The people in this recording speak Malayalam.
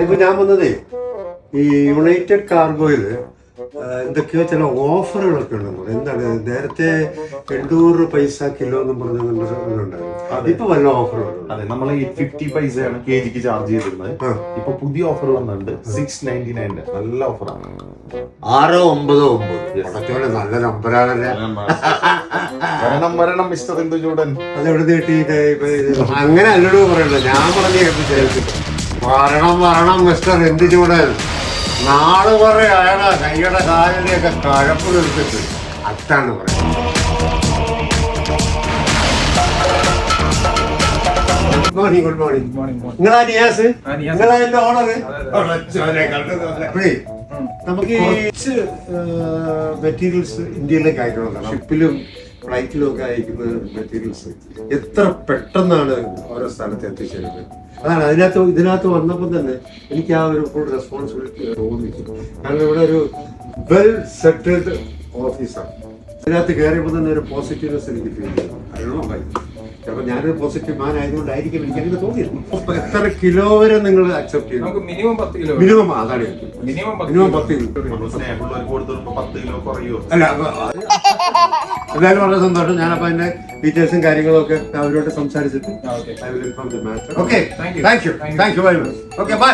ഇപ്പൊ ഞാൻ വന്നതേ ഈ യുണൈറ്റഡ് കാർഗോയില് എന്തൊക്കെയോ ചില ഓഫറുകളൊക്കെ ഉണ്ടെന്ന് പറയും. എന്താണ് നേരത്തെ 800 പൈസ കിലോ എന്നും പറഞ്ഞുണ്ടായിരുന്നു. ഇപ്പൊ വല്ല ഓഫറുകളും? അതെ, നമ്മൾ 50 പൈസയാണ് kgക്ക് ചാർജ് ചെയ്തിരുന്നത്. ഇപ്പൊ പുതിയ ഓഫർ വന്നിട്ടുണ്ട് 699. നല്ല ഓഫറാണ്. 699 നല്ല നമ്പറാണല്ലേ. വരണം മിസ്റ്റർ ഇന്ദുചൂടൻ. അതെവിടെ നീട്ടി അങ്ങനെ അല്ലടോ പറയണ്ട. ഞാൻ പറഞ്ഞു വരണം മിസ്റ്റർ ഇന്ദുചൂടൻ. നാളെ പറയും അയാളെ കൈയുടെ കാലിനെയൊക്കെ കഴപ്പ് നിർത്തിട്ട് അതാണ് പറയുന്നത്. Good morning. നിങ്ങളാ നിയാസ്? നിങ്ങളാ എന്റെ ഓണറ്? നമുക്ക് കുറച്ച് മെറ്റീരിയൽസ് ഇന്ത്യയിലേക്ക് അയക്കണം. ഷിപ്പിലും ഫ്ലൈറ്റിലും ഒക്കെ അയക്കുന്ന മെറ്റീരിയൽസ് എത്ര പെട്ടെന്നാണ് ഓരോ സ്ഥലത്ത് എത്തിച്ചേരുന്നത്. അതാണ് ഇതിനകത്ത് വന്നപ്പോൾ തന്നെ എനിക്ക് ആ ഒരു ഫുൾ റെസ്പോൺസിബിലിറ്റി തോന്നിക്കും. കാരണം ഇവിടെ ഒരു വെൽ സെറ്റിൽഡ് ഓഫീസാണ്. ഇതിനകത്ത് കയറിയപ്പോൾ തന്നെ ഒരു പോസിറ്റീവ്നെസ് എനിക്ക് ഫീൽ ചെയ്തു. അറിയണോ ചിലപ്പോൾ ഞാനൊരു പോസിറ്റീവ് മാൻ ആയതുകൊണ്ടായിരിക്കും എനിക്ക് അങ്ങനെ തോന്നിയിരുന്നു. എത്ര കിലോ വരെ നിങ്ങൾ അക്സെപ്റ്റ് ചെയ്യും? Minimum 10 kilo. മിനിമം അതാണ് മിനിമം 10 കിലോ. അല്ല എന്തായാലും വളരെ സന്തോഷം. ഞാനപ്പോൾ അതിന്റെ ഡീറ്റെയിൽസും കാര്യങ്ങളും ഒക്കെ അവരോട് സംസാരിച്ചിട്ട് I will inform the matter. Okay, thank you very much. Okay, by.